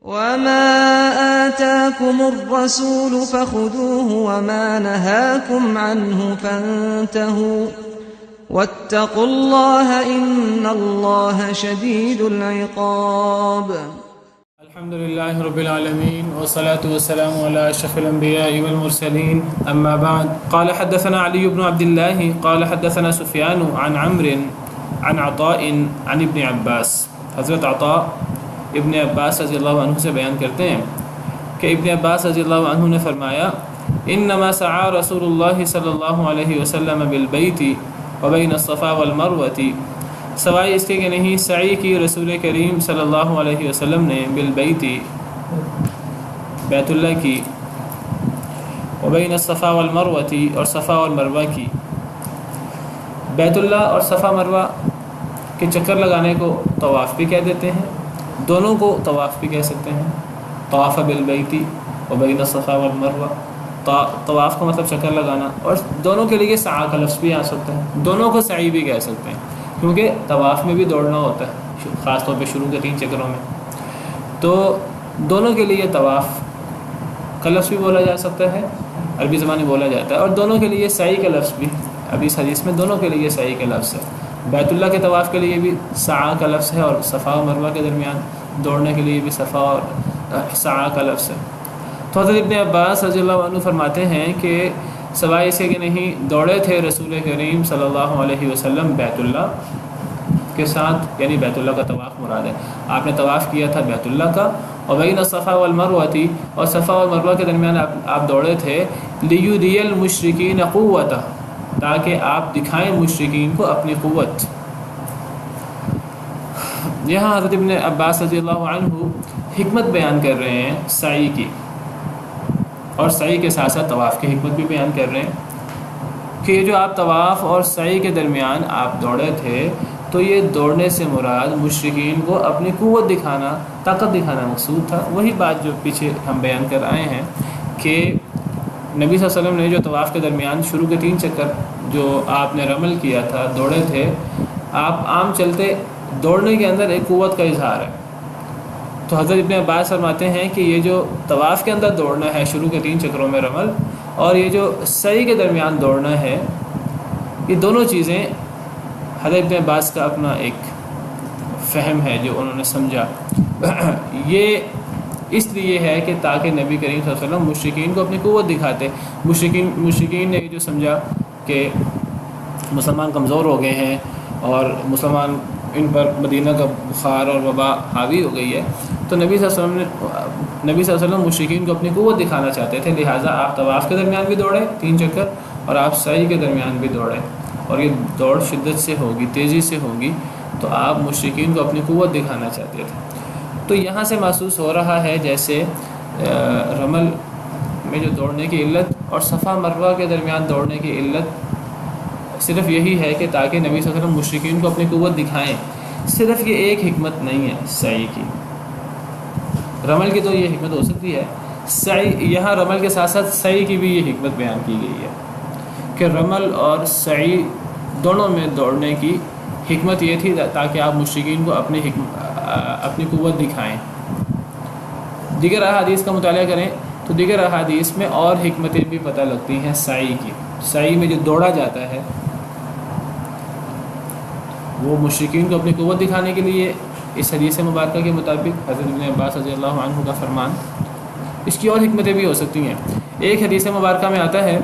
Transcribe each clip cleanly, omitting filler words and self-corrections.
وما آتاكم الرسول فخذوه وما نهاكم عنه فانتهوا واتقوا الله إن الله شديد العقاب. الحمد لله رب العالمين والصلاة والسلام على أشرف الأنبياء والمرسلين أما بعد. قال حدثنا علي بن عبد الله قال حدثنا سفيان عن عمرو عن عطاء عن ابن عباس. حضرت عطاء ابن عباس رضی اللہ عنہ سے بیان کرتے ہیں کہ ابن عباس رضی اللہ عنہ نے فرمایا انما سعى رسول اللہ صلی اللہ علیہ وسلم بالبیت وبین الصفا والمروہ، سوائے اس کے کہ نہیں سعی کی رسول کریم صلی اللہ علیہ وسلم نے بالبیت بیت اللہ کی، وبین الصفا والمروہ اور صفا اور مروہ کی. بیت اللہ اور صفا مروہ کے چکر لگانے کو طواف بھی کہہ دیتے ہیں، دونوں کو طواف بھی کہہ سکتے ہیں. طواف بالبیت وبین الصفا والمروہ، طواف کا مطلب چکر لگانا، اور دونوں کے لیے سعی کا لفظ بھی آ سکتا ہے، دونوں کو سعی بھی کہہ سکتے ہیں کیونکہ طواف میں بھی دوڑنا ہوتا ہے، خاص طور پہ شروع کے 3 چکروں میں. تو دونوں کے لیے طواف کا لفظ بھی بولا جا سکتا ہے، عربی زبان میں بولا جاتا ہے، اور دونوں کے لیے سعی کا لفظ بھی ابھی اس حدیث میں دونوں کے لیے سعی کا لفظ ہے. بیت اللہ کے طواف کے لیے بھی سعی کا لفظ ہے، اور صفا و مروہ کے درمیان دوڑنے کے لیے بھی صفا اور سعی کا لفظ ہے. تو حضرت ابن عباس رضی اللہ عنہ فرماتے ہیں کہ سوائے اسے کہ نہیں دوڑے تھے رسول کریم صلی اللہ علیہ وسلم بیت اللہ کے ساتھ، یعنی بیت اللہ کا طواف مراد ہے، آپ نے طواف کیا تھا بیت اللہ کا، اور بین الصفا والمروہ اور صفا اور مروہ کے درمیان آپ دوڑے تھے لیُریَ المشرکین قوتہ، تاکہ آپ دکھائیں مشرکین کو اپنی قوت. یہاں حضرت ابن عباس رضی اللہ عنہ حکمت بیان کر رہے ہیں سعی کی، اور سعی کے ساتھ ساتھ طواف کی حکمت بھی بیان کر رہے ہیں کہ یہ جو آپ طواف اور سعی کے درمیان آپ دوڑے تھے، تو یہ دوڑنے سے مراد مشرکین کو اپنی قوت دکھانا، طاقت دکھانا مقصود تھا. وہی بات جو پیچھے ہم بیان کر آئے ہیں کہ نبی صلی اللہ علیہ وسلم نے جو طواف کے درمیان شروع کے 3 چکر جو آپ نے رمل کیا تھا، دوڑے تھے، آپ عام چلتے دوڑنے کے اندر ایک قوت کا اظہار ہے. تو حضرت ابن عباس فرماتے ہیں کہ یہ جو طواف کے اندر دوڑنا ہے شروع کے 3 چکروں میں رمل، اور یہ جو سعی کے درمیان دوڑنا ہے، یہ دونوں چیزیں حضرت ابن عباس کا اپنا ایک فہم ہے جو انہوں نے سمجھا. یہ اس لیے ہے کہ تاکہ نبی کریم صلی اللہ علیہ وسلم مشرکین کو اپنی قوت دکھاتے. مشرکین نے یہ جو سمجھا کہ مسلمان کمزور ہو گئے ہیں اور مسلمان ان پر مدینہ کا بخار اور وبا حاوی ہو گئی ہے، تو نبی صلی اللہ علیہ وسلم مشرکین کو اپنی قوت دکھانا چاہتے تھے، لہٰذا آپ طواف کے درمیان بھی دوڑے 3 چکر، اور آپ سعی کے درمیان بھی دوڑے، اور یہ دوڑ شدت سے ہوگی، تیزی سے ہوگی، تو آپ مشرکین کو اپنی قوت دکھانا چاہتے تھے. تو یہاں سے محسوس ہو رہا ہے جیسے رمل میں جو دوڑنے کی علت اور صفا مروہ کے درمیان دوڑنے کی علت صرف یہی ہے کہ تاکہ نبی صلی اللہ علیہ وسلم مشرکین کو اپنی قوت دکھائیں. صرف یہ ایک حکمت نہیں ہے سعی کی، رمل کی تو یہ حکمت ہو سکتی ہے، سعی یہاں رمل کے ساتھ ساتھ سعی کی بھی یہ حکمت بیان کی گئی ہے کہ رمل اور سعی دونوں میں دوڑنے کی حکمت یہ تھی تاکہ آپ مشرکین کو اپنی قوت دکھائیں. دیگر احادیث کا مطالعہ کریں تو دیگر احادیث میں اور حکمتیں بھی پتہ لگتی ہیں سعی کی. سعی میں جو دوڑا جاتا ہے وہ مشرکین کو اپنی قوت دکھانے کے لیے اس حدیث مبارکہ کے مطابق حضرت ابن عباس رضی اللہ عنہ کا فرمان. اس کی اور حکمتیں بھی ہو سکتی ہیں. ایک حدیث مبارکہ میں آتا ہے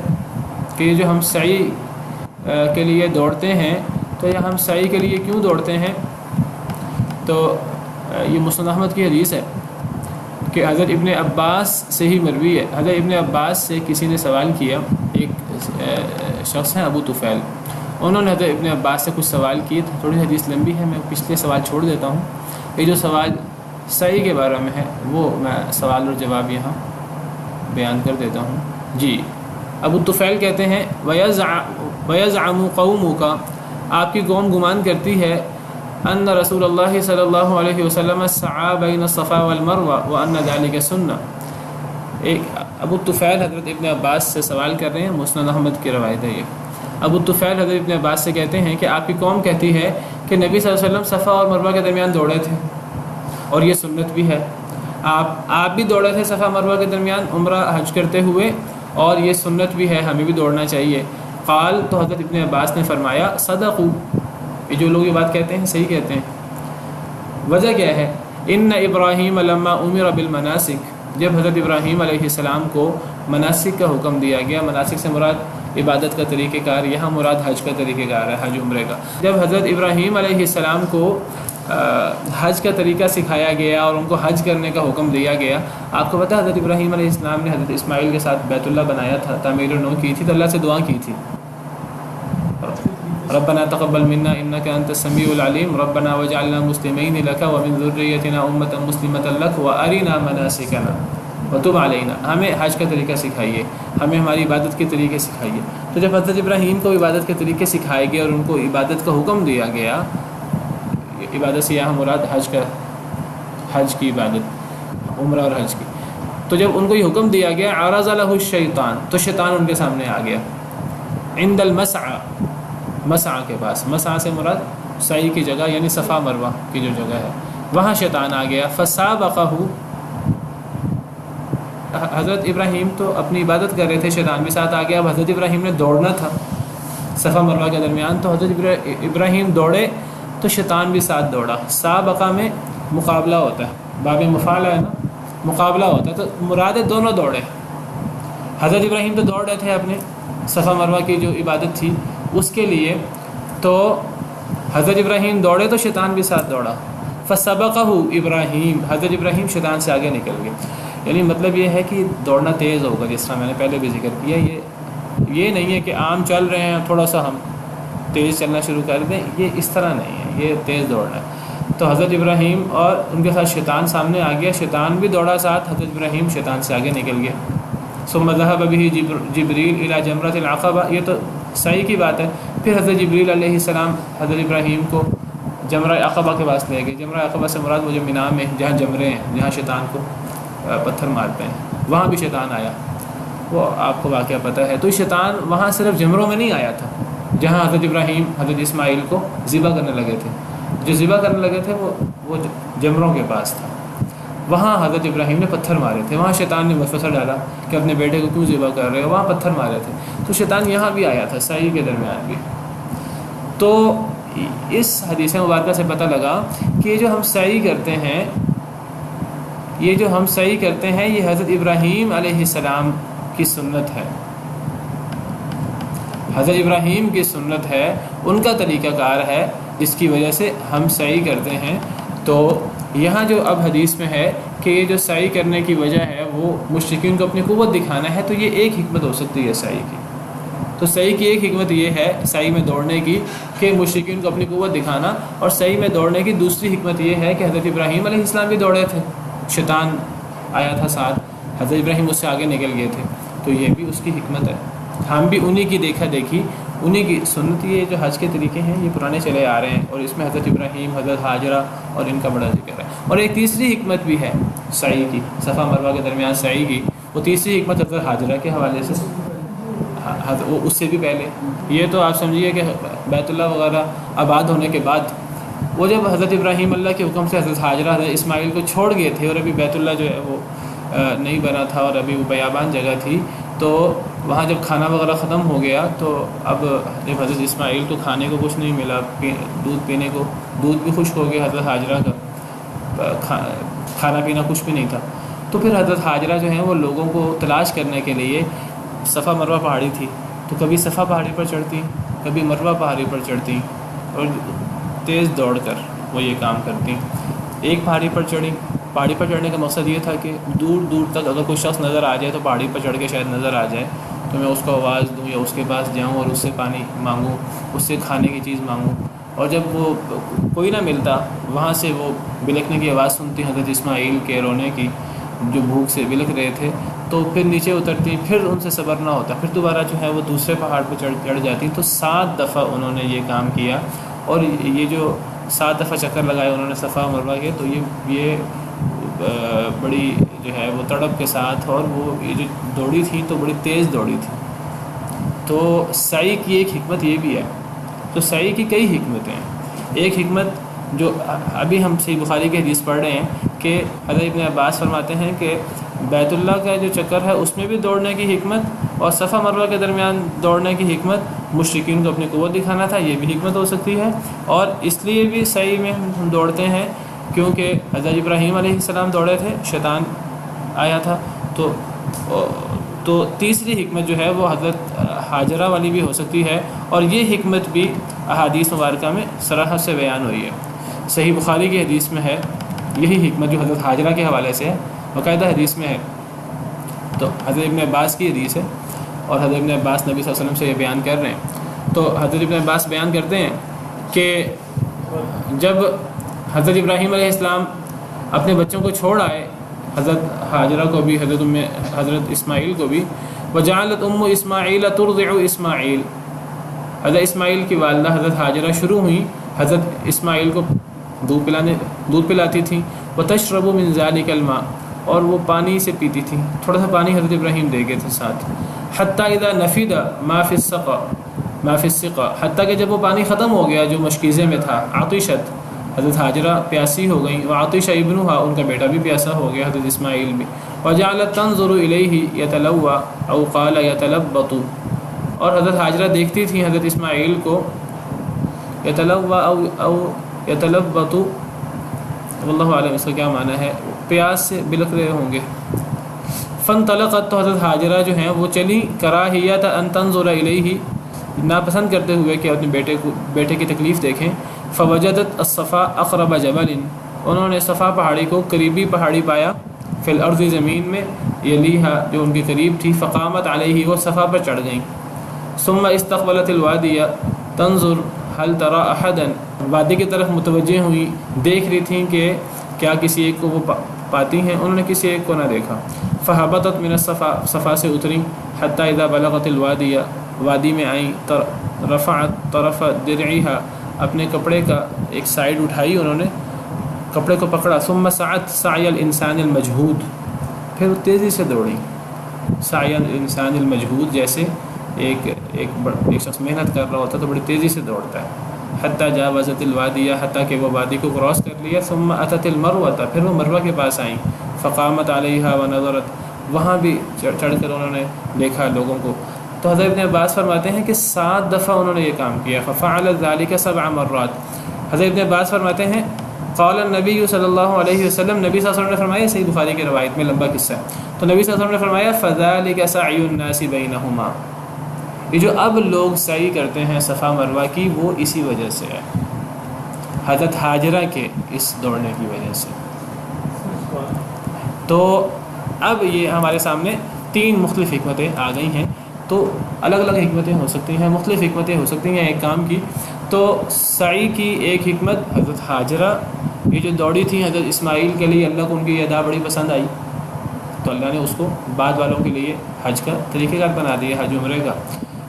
کہ یہ جو ہم سعی کے لیے دوڑتے ہیں، تو یہ ہم سعی کے لیے کیوں دوڑتے ہیں؟ تو یہ مسند احمد کی حدیث ہے کہ حضرت ابن عباس سے ہی مروی ہے. حضرت ابن عباس سے کسی نے سوال کیا، ایک شخص ہیں ابو طفیل، انہوں نے حضرت ابن عباس سے کچھ سوال کیے. تھوڑی حدیث لمبی ہے، میں پچھلے سوال چھوڑ دیتا ہوں. یہ جو سوال سعی کے بارے میں ہے وہ میں سوال اور جواب یہاں بیان کر دیتا ہوں. جی، ابو طفیل کہتے ہیں وَيَزْعَمُ قَوْمُكَ، آپ کی قوم گمان کرتی ہے، ان رسول اللہ صلی اللہ علیہ وسلم سعى بین الصفا والمروہ وان ذلك سنہ. ایک ابو طفیل حضرت ابن عباس سے سوال کر رہے ہیں، مسند احمد کی روایت ہے یہ. ابو طفیل حضرت ابن عباس سے کہتے ہیں کہ آپ کی قوم کہتی ہے کہ نبی صلی اللہ علیہ وسلم صفا اور مروہ کے درمیان دوڑے تھے اور یہ سنت بھی ہے. آپ بھی دوڑے تھے صفا مروہ کے درمیان عمرہ حج کرتے ہوئے، اور یہ سنت بھی ہے، ہمیں بھی دوڑنا چاہیے۔ قال، تو حضرت ابن عباس نے فرمایا صدقوا، یہ جو لوگ یہ بات کہتے ہیں صحیح کہتے ہیں۔ وجہ کیا ہے؟ ان ابراہیم لما امر بالمناسک، جب حضرت ابراہیم علیہ السلام کو مناسک کا حکم دیا گیا، مناسک سے مراد عبادت کا طریقہ کار، یہاں مراد حج کا طریقہ کار ہے، حج عمرے کا۔ جب حضرت ابراہیم علیہ السلام کو حج کا طریقہ سکھایا گیا اور ان کو حج کرنے کا حکم دیا گیا، آپ کو پتہ ہے حضرت ابراہیم علیہ السلام نے حضرت اسماعیل کے ساتھ بیت اللہ بنایا تھا، تعمیر نو کی تھی، تو اللہ سے دعا کی تھی، ربنا تقبل منا انك انت السميع العليم ربنا واجعلنا مسلمين لك ومن ذريتنا امه مسلمه لك وارنا مناسكنا وتب علينا۔ ہمیں حج کا طریقہ سکھائیے، ہمیں ہماری عبادت کے طریقے سکھائیے۔ تو جب حضرت ابراہیم کو عبادت کے طریقے سکھائے گئے اور ان کو عبادت کا حکم دیا گیا، عبادت سے یہاں مراد حج کی عبادت، عمرہ اور حج کی، تو جب ان کو یہ حکم دیا گیا عرض له الشیطان، تو شیطان ان کے سامنے آ گیا، عند المسعى، مسعى کے پاس، مسعى سے مراد سعی کی جگہ یعنی صفا مروہ کی جو جگہ ہے، وہاں شیطان آ گیا، فسابقہ، حضرت ابراہیم تو اپنی عبادت کر رہے تھے، شیطان بھی ساتھ آ گیا، اب حضرت ابراہیم نے دوڑنا تھا صفا مروہ کے درمیان، تو حضرت ابراہیم دوڑے تو شیطان بھی ساتھ دوڑا۔ سابقہ میں مقابلہ ہوتا ہے، باب مفعلہ ہے نا، مقابلہ ہوتا ہے، تو مراد دونوں دوڑے، حضرت ابراہیم تو دوڑ رہے تھے اپنے صفا مروہ کی جو عبادت تھی اس کے لیے، تو حضرت ابراہیم دوڑے تو شیطان بھی ساتھ دوڑا، فسبقہ ابراہیم، حضرت ابراہیم شیطان سے آگے نکل گئے۔ یعنی مطلب یہ ہے کہ دوڑنا تیز ہوگا، جس طرح میں نے پہلے بھی ذکر کیا، یہ نہیں ہے کہ عام چل رہے ہیں تھوڑا سا ہم تیز چلنا شروع کر دیں، یہ اس طرح نہیں ہے، یہ تیز دوڑنا ہے۔ تو حضرت ابراہیم اور ان کے ساتھ شیطان سامنے آ گیا، شیطان بھی دوڑا ساتھ، حضرت ابراہیم شیطان سے آگے نکل گیا۔ ثم ذهب به جبریل الى جمرۃ العقبہ، یہ تو صحیح کی بات ہے۔ پھر حضرت جبریل علیہ السلام حضرت ابراہیم کو جمرہ عقبہ کے پاس لے گئے۔ جمرہ عقبہ سے مراد وہ جو مینا میں جہاں جمرے ہیں، جہاں شیطان کو پتھر مارتے ہیں، وہاں بھی شیطان آیا، وہ آپ کو واقعہ پتہ ہے۔ تو شیطان وہاں صرف جمروں میں نہیں آیا تھا، جہاں حضرت ابراہیم حضرت اسماعیل کو ذبح کرنے لگے تھے، جو ذبح کرنے لگے تھے وہ جمروں کے پاس تھا، وہاں حضرت ابراہیم نے پتھر مارے تھے، وہاں شیطان نے وسوسہ ڈالا کہ اپنے بیٹے کو کیوں ذبح کر رہے ہو، وہاں پتھر مارے تھے، تو شیطان یہاں بھی آیا تھا، سعی کے درمیان بھی۔ تو اس حدیث مبارکہ سے پتہ لگا کہ یہ جو ہم سعی کرتے ہیں، یہ حضرت ابراہیم علیہ السلام کی سنت ہے، حضرت ابراہیم کی سنت ہے، ان کا طریقہ کار ہے، جس کی وجہ سے ہم سعی کرتے ہیں۔ تو یہاں جو اب حدیث میں ہے کہ یہ جو سعی کرنے کی وجہ ہے وہ مشرکین کو اپنی قوت دکھانا ہے، تو یہ ایک حکمت ہو سکتی ہے سعی کی۔ تو سعی کی ایک حکمت یہ ہے سعی میں دوڑنے کی کہ مشرکین کو اپنی قوت دکھانا، اور سعی میں دوڑنے کی دوسری حکمت یہ ہے کہ حضرت ابراہیم علیہ السلام بھی دوڑے تھے، شیطان آیا تھا ساتھ، حضرت ابراہیم اس سے آگے نکل گئے تھے، تو یہ بھی اس کی حکمت ہے۔ ہم بھی انہی کی دیکھا دیکھی، انہی کی سنت، یہ جو حج کے طریقے ہیں یہ پرانے چلے آ رہے ہیں، اور اس میں حضرت ابراہیم، حضرت ہاجرہ اور ان کا بڑا ذکر ہے۔ اور ایک تیسری حکمت بھی ہے سعی کی، صفا مروہ کے درمیان سعی کی، وہ تیسری حکمت حضرت ہاجرہ کے حوالے سے، وہ اس سے بھی پہلے، یہ تو آپ سمجھیے کہ بیت اللہ وغیرہ آباد ہونے کے بعد، وہ جب حضرت ابراہیم اللہ کے حکم سے حضرت ہاجرہ حضرت اسماعیل کو چھوڑ گئے تھے، اور ابھی بیت اللہ جو ہے وہ نہیں بنا تھا، اور ابھی وہ بیابان جگہ تھی، تو وہاں جب کھانا وغیرہ ختم ہو گیا، تو اب جب حضرت اسماعیل کو کھانے کو کچھ نہیں ملا، دودھ پینے کو، دودھ بھی خشک ہو گیا حضرت ہاجرہ کا، کھانا پینا کچھ بھی نہیں تھا، تو پھر حضرت ہاجرہ جو ہیں وہ لوگوں کو تلاش کرنے کے لیے، صفا مروہ پہاڑی تھی، تو کبھی صفا پہاڑی پر چڑھتی، کبھی مروہ پہاڑی پر چڑھتی، اور تیز دوڑ کر وہ یہ کام کرتی۔ ایک پہاڑی پر چڑھی، پہاڑی پر چڑھنے کا مقصد یہ تھا کہ دور دور تک اگر کوئی شخص نظر آ جائے تو پہاڑی پر چڑھ کے شاید نظر آ جائے، تو میں اس کو آواز دوں یا اس کے پاس جاؤں اور اس سے پانی مانگوں، اس سے کھانے کی چیز مانگوں، اور جب وہ کوئی نہ ملتا، وہاں سے وہ بلکنے کی آواز سنتی حضرت اسماعیل کے رونے کی، جو بھوک سے بلک رہے تھے، تو پھر نیچے اترتی، پھر ان سے صبر نہ ہوتا، پھر دوبارہ جو ہے وہ دوسرے پہاڑ پہ چڑھ جاتی۔ تو 7 دفعہ انہوں نے یہ کام کیا، اور یہ جو 7 دفعہ چکر لگائے انہوں نے صفا مروہ کے، تو یہ بڑی جو ہے وہ تڑپ کے ساتھ، اور وہ یہ جو دوڑی تھی تو بڑی تیز دوڑی تھی۔ تو سعی کی ایک حکمت یہ بھی ہے، تو سعی کی کئی حکمتیں ہیں۔ ایک حکمت جو ابھی ہم صحیح بخاری کی حدیث پڑھ رہے ہیں کہ حضرت ابن عباس فرماتے ہیں کہ بیت اللہ کا جو چکر ہے اس میں بھی دوڑنے کی حکمت اور صفا مروہ کے درمیان دوڑنے کی حکمت مشرکین کو اپنی قوت دکھانا تھا، یہ بھی حکمت ہو سکتی ہے. اور اس لیے بھی سعی میں ہم دوڑتے ہیں کیونکہ حضرت ابراہیم علیہ السلام دوڑے تھے، شیطان آیا تھا. تو تیسری حکمت جو ہے وہ حضرت حاجرہ والی بھی ہو سکتی ہے، اور یہ حکمت بھی احادیث مبارکہ میں صراحت سے بیان ہوئی ہے. صحیح بخاری کی حدیث میں ہے یہی حکمت جو حضرت حاجرہ کے حوالے سے ہے، باقاعدہ حدیث میں ہے. تو حضرت ابن عباس کی حدیث ہے اور حضرت ابن عباس نبی صلی اللہ علیہ وسلم سے یہ بیان کر رہے ہیں. تو حضرت ابن عباس بیان کرتے ہیں کہ جب حضرت ابراہیم علیہ السلام اپنے بچوں کو چھوڑ آئے، حضرت حاجرہ کو بھی، حضرت اسماعیل کو بھی، وجعلت ام اسماعیل ترضع اسماعیل، حضرت اسماعیل کی والدہ حضرت حاجرہ شروع ہوئی حضرت اسماعیل کو دودھ پلاتی تھیں. وتشرب من ذلك الماء، اور وہ پانی سے پیتی تھیں، تھوڑا سا پانی حضرت ابراہیم دے گئے تھے ساتھ. حتی اذا نفد ما فی السقا، حتیٰ کہ جب وہ پانی ختم ہو گیا جو مشکیزے میں تھا. عطشت، حضرت حاجرہ پیاسی ہو گئیں. وعطش ابنها، ان کا بیٹا بھی پیاسا ہو گیا حضرت اسماعیل بھی. وجعلت تنظر الیہ یتلوى او قال یتلبط، اور حضرت حاجرہ دیکھتی تھیں حضرت اسماعیل کو یتلوى او یتلبط، واللہ عالم اس کا کیا معنی ہے، پیاس سے بلک رہے ہوں گے. فانطلقت، تو حضرت حاجرہ جو ہیں وہ چلی، کراہیت ان تنظر الیہ، ناپسند کرتے ہوئے کہ اپنے بیٹے کی تکلیف دیکھیں. فوجدت الصفا اقرب جبل، انہوں نے صفا پہاڑی کو قریبی پہاڑی پایا. فی الارض، زمین میں، یلیہا، جو ان کے قریب تھی. فقامت علیہ، وہ صفا پر چڑھ گئیں. ثم استقبلت الوادیہ تنظر هل ترى احدا، وادی کی طرف متوجہ ہوئی، دیکھ رہی تھیں کہ کیا کسی ایک کو وہ پاتی ہیں. انہوں نے کسی ایک کو نہ دیکھا. فہبطت من الصفا، صفا سے اتریں. حتی اذا بلغت الوادیہ، وادی میں آئیں. رفعت طرف درعها، اپنے کپڑے کا ایک سائیڈ اٹھائی، انہوں نے کپڑے کو پکڑا. ثم سعت سعی الانسان المجہود، پھر وہ تیزی سے دوڑی. سعی الانسان المجہود، جیسے ایک شخص محنت کر رہا ہوتا ہے تو بڑی تیزی سے دوڑتا ہے. حتی جاوزت الوادیہ، حتیٰ کہ وہ وادی کو کراس کر لیا. ثم اتت المروۃ، پھر وہ مروہ کے پاس آئیں. فقامت علیہا ونظرت، وہاں بھی چڑھ کر انہوں نے دیکھا لوگوں کو. تو حضرت ابن عباس فرماتے ہیں کہ 7 دفعہ انہوں نے یہ کام کیا. ففعل ذلك 7 مرات. حضرت ابن عباس فرماتے ہیں قال النبی صلی اللہ علیہ وسلم، نبی صلی اللہ علیہ وسلم نے فرمایا، صحیح بخاری کی روایت میں لمبا قصہ ہے. تو نبی صلی اللہ علیہ وسلم نے فرمایا فذلك سعی الناس بینہما، یہ جو اب لوگ سعی کرتے ہیں صفا مروہ کی، وہ اسی وجہ سے ہے، حضرت حاجرہ کے اس دوڑنے کی وجہ سے. تو اب یہ ہمارے سامنے 3 مختلف حکمتیں آ گئی ہیں. تو الگ الگ حکمتیں ہو سکتی ہیں، مختلف حکمتیں ہو سکتی ہیں ایک کام کی. تو سعی کی ایک حکمت، حضرت حاجرہ یہ جو دوڑی تھی حضرت اسماعیل کے لیے، اللہ کو ان کی یہ ادا بڑی پسند آئی، تو اللہ نے اس کو بعد والوں کے لیے حج کا طریقہ کار بنا دیا، حج عمرے کا.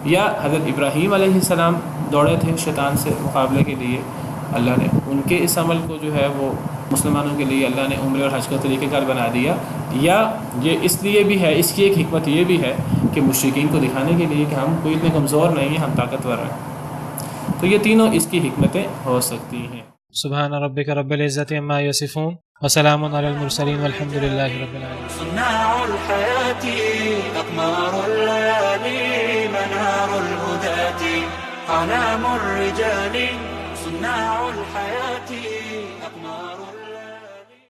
یا حضرت ابراہیم علیہ السلام دوڑے تھے شیطان سے مقابلے کے لیے، اللہ نے ان کے اس عمل کو جو ہے وہ مسلمانوں کے لیے اللہ نے عمرے اور حج کا طریقہ کار بنا دیا. یا یہ اس لیے بھی ہے، اس کی ایک حکمت یہ بھی ہے کہ مشرکین کو دکھانے کے لیے کہ ہم کوئی اتنے کمزور نہیں ہیں، ہم طاقتور ہیں. تو یہ تینوں اس کی حکمتیں ہو سکتی ہیں. سبحان ربک رب العزت عما یصفون وسلام علی المرسلین والحمد للہ رب العالمین. صناع الحیات اقمار الليالي منار الهداة اعلام الرجال صناع